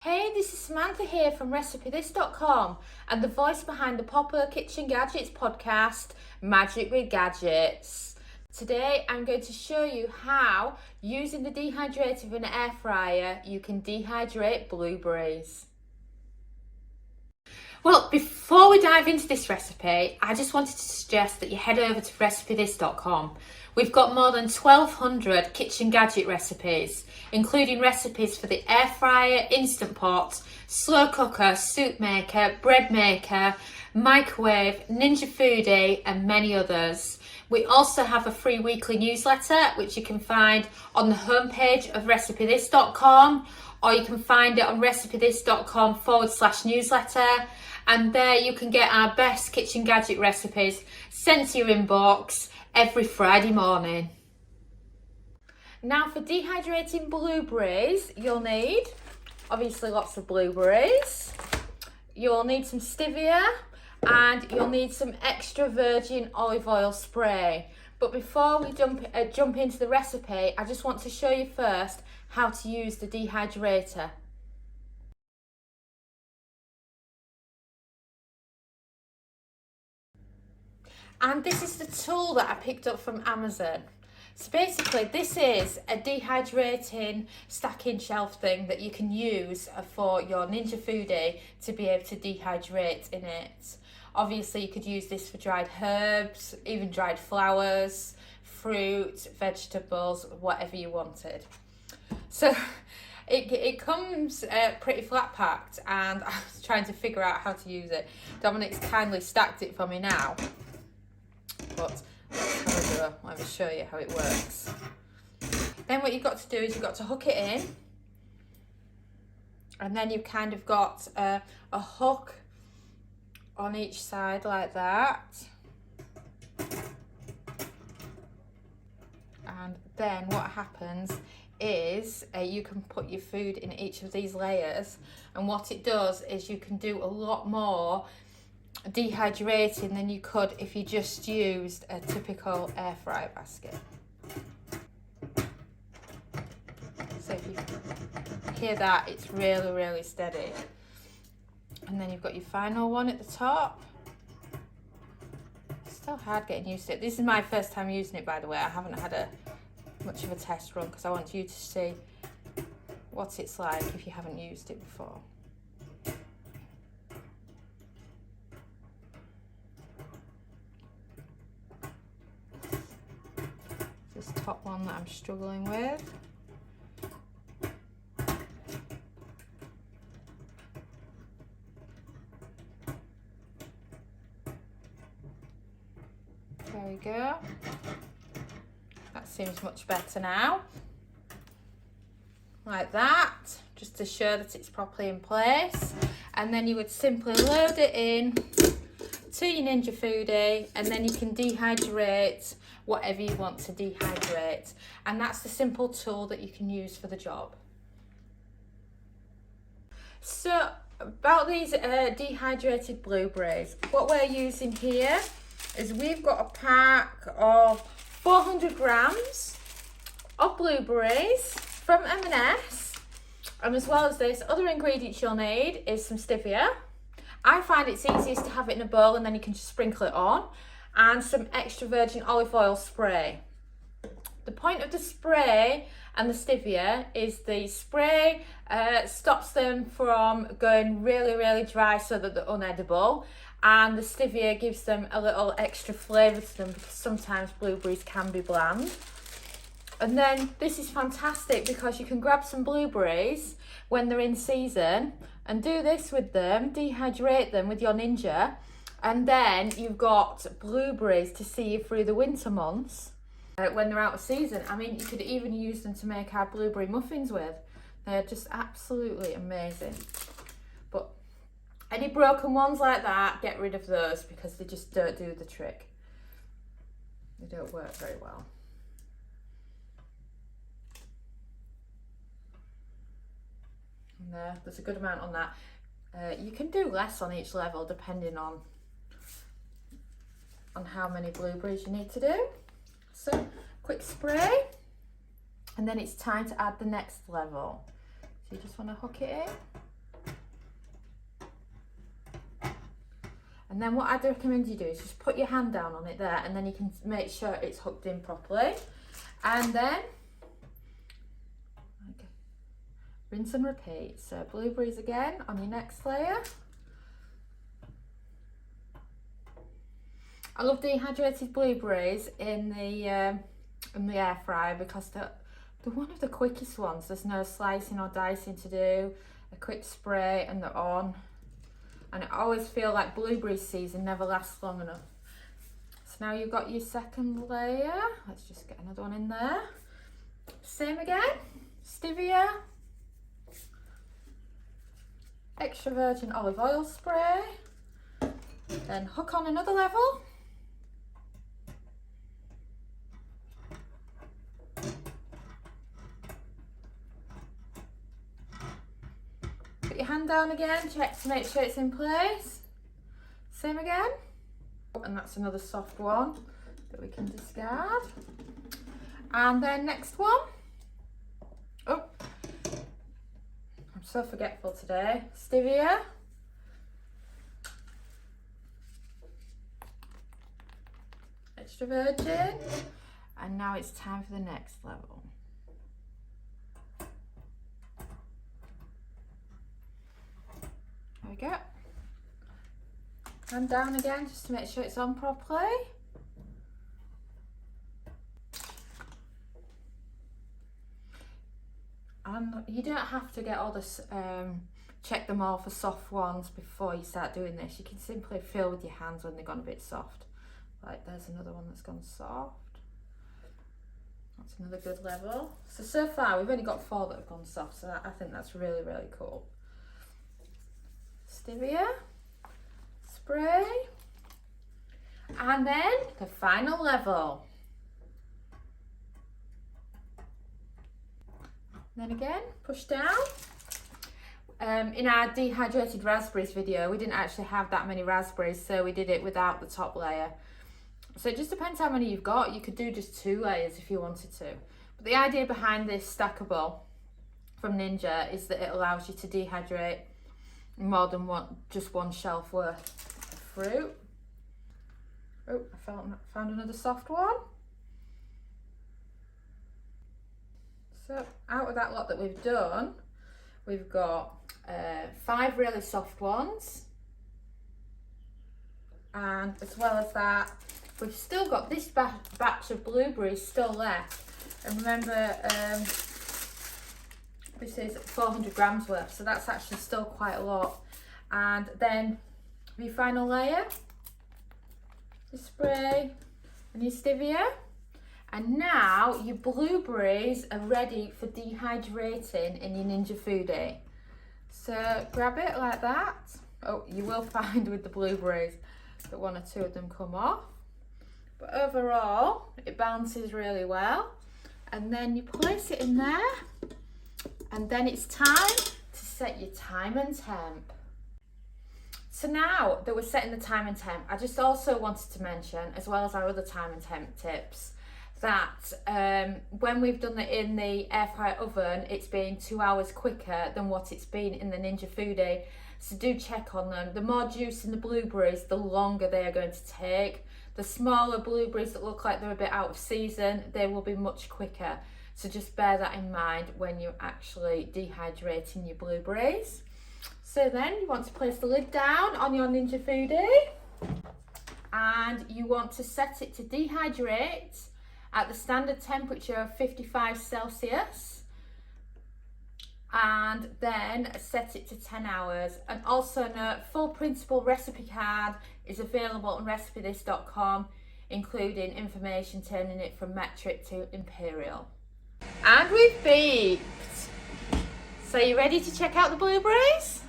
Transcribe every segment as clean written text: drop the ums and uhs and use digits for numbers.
Hey, this is Samantha here from RecipeThis.com and the voice behind the popular Kitchen Gadgets podcast, Magic with Gadgets. Today I'm going to show you how, using the dehydrator of an air fryer, you can dehydrate blueberries. Well, before we dive into this recipe, I just wanted to suggest that you head over to RecipeThis.com. We've got more than 1,200 kitchen gadget recipes, including recipes for the air fryer, instant pot, slow cooker, soup maker, bread maker, microwave, Ninja Foodi, and many others. We also have a free weekly newsletter, which you can find on the homepage of RecipeThis.com, or you can find it on RecipeThis.com/newsletter. And there you can get our best kitchen gadget recipes sent to your inbox every Friday morning. Now for dehydrating blueberries, you'll need obviously lots of blueberries. You'll need some stevia and you'll need some extra virgin olive oil spray. But before we jump into the recipe, I just want to show you first how to use the dehydrator. And this is the tool that I picked up from Amazon. So basically this is a dehydrating stacking shelf thing that you can use for your Ninja Foodi to be able to dehydrate in it. Obviously you could use this for dried herbs, even dried flowers, fruit, vegetables, whatever you wanted. So it comes pretty flat packed, and I was trying to figure out how to use it. Dominic's kindly stacked it for me now. But let me show you how it works. Then what you've got to do is you've got to hook it in, and then you've kind of got a hook on each side like that. And then what happens is you can put your food in each of these layers, and what it does is you can do a lot more dehydrating than you could if you just used a typical air fryer basket. So if you hear that, it's really steady. And then you've got your final one at the top. It's still hard getting used to it. This is my first time using it, by the way. I haven't had much of a test run because I want you to see what it's like if you haven't used it before. This top one that I'm struggling with. There we go. That seems much better now. Like that, just to show that it's properly in place. And then you would simply load it in to your Ninja Foodi, and then you can dehydrate whatever you want to dehydrate. And that's the simple tool that you can use for the job. So about these dehydrated blueberries, what we're using here is we've got a pack of 400 grams of blueberries from M&S, and as well as this, other ingredients you'll need is some stevia. I find it's easiest to have it in a bowl and then you can just sprinkle it on, and some extra virgin olive oil spray. The point of the spray and the stevia is the spray stops them from going really dry so that they're unedible, and the stevia gives them a little extra flavour to them because sometimes blueberries can be bland. And then this is fantastic because you can grab some blueberries when they're in season and do this with them, dehydrate them with your Ninja, and then you've got blueberries to see you through the winter months when they're out of season. I mean, you could even use them to make our blueberry muffins with. They're just absolutely amazing. But any broken ones like that, get rid of those because they just don't do the trick. They don't work very well. And there's a good amount on that. You can do less on each level depending on how many blueberries you need to do. So quick spray, and then it's time to add the next level. So you just want to hook it in. And then what I'd recommend you do is just put your hand down on it there, and then you can make sure it's hooked in properly. And then rinse and repeat. So blueberries again on your next layer. I love dehydrated blueberries in the air fryer because they're one of the quickest ones. There's no slicing or dicing to do. A quick spray and they're on. And I always feel like blueberry season never lasts long enough. So now you've got your second layer. Let's just get another one in there. Same again, stevia. Extra virgin olive oil spray. Then hook on another level. Put your hand down again, check to make sure it's in place. Same again. And that's another soft one that we can discard. And then next one. Oh, I'm so forgetful today. Stevia. Extra virgin. And now it's time for the next level. There we go. And down again just to make sure it's on properly. And you don't have to get all this, check them all for soft ones before you start doing this. You can simply feel with your hands when they've gone a bit soft. Like there's another one that's gone soft. That's another good level. So far we've only got 4 that have gone soft, so I think that's really, really cool. Stevia, spray, and then the final level. Then again, push down. In our dehydrated raspberries video, we didn't actually have that many raspberries, so we did it without the top layer. So it just depends how many you've got. You could do just 2 layers if you wanted to. But the idea behind this stackable from Ninja is that it allows you to dehydrate more than just one shelf worth of fruit. Oh, I found another soft one. So out of that lot that we've done, we've got 5 really soft ones. And as well as that, we've still got this batch of blueberries still left. And remember, this is 400 grams worth, so that's actually still quite a lot. And then your final layer, your spray and your stevia. And now your blueberries are ready for dehydrating in your Ninja Foodi. So grab it like that. Oh, you will find with the blueberries that 1 or 2 of them come off. But overall, it balances really well. And then you place it in there. And then it's time to set your time and temp. So now that we're setting the time and temp, I just also wanted to mention, as well as our other time and temp tips, that when we've done it in the air fryer oven, it's been 2 hours quicker than what it's been in the Ninja Foodi. So do check on them. The more juice in the blueberries, the longer they are going to take. The smaller blueberries that look like they're a bit out of season, they will be much quicker. So just bear that in mind when you're actually dehydrating your blueberries. So then you want to place the lid down on your Ninja Foodi, and you want to set it to dehydrate at the standard temperature of 55 Celsius, and then set it to 10 hours. And also note, full principle recipe card is available on recipethis.com, including information turning it from metric to imperial. And we've beeped. So you ready to check out the blueberries?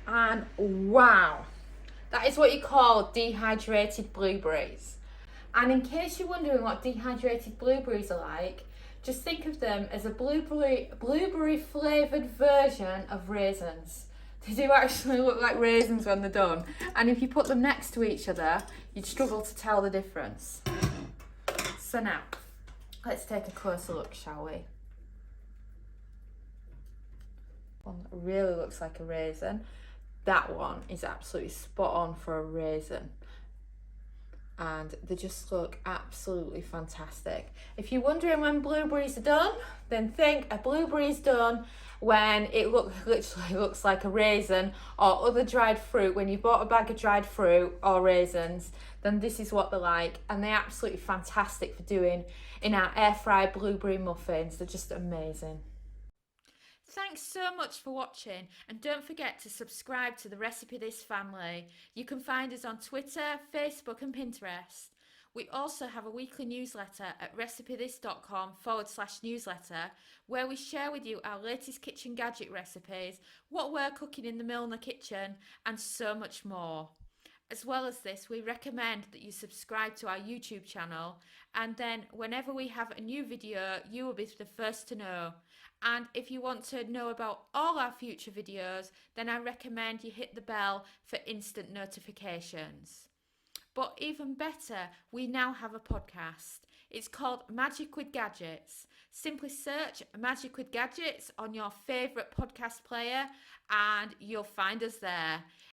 And wow, that is what you call dehydrated blueberries. And in case you're wondering what dehydrated blueberries are like, just think of them as a blueberry flavoured version of raisins. They do actually look like raisins when they're done. And if you put them next to each other, you'd struggle to tell the difference. So now, let's take a closer look, shall we? One that really looks like a raisin. that one is absolutely spot on for a raisin. And they just look absolutely fantastic. If you're wondering when blueberries are done, then think a blueberry is done when it literally looks like a raisin, or other dried fruit. When you bought a bag of dried fruit or raisins, then this is what they're like, and they're absolutely fantastic for doing in our air fried blueberry muffins. They're just amazing. Thanks so much for watching, and don't forget to subscribe to the Recipe This family. You can find us on Twitter, Facebook and Pinterest. We also have a weekly newsletter at recipethis.com/newsletter, where we share with you our latest kitchen gadget recipes, what we're cooking in the Milner kitchen, and so much more. As well as this, we recommend that you subscribe to our YouTube channel, and then whenever we have a new video, you will be the first to know. And if you want to know about all our future videos, then I recommend you hit the bell for instant notifications. But even better, we now have a podcast. It's called Magic with Gadgets. Simply search Magic with Gadgets on your favourite podcast player and you'll find us there.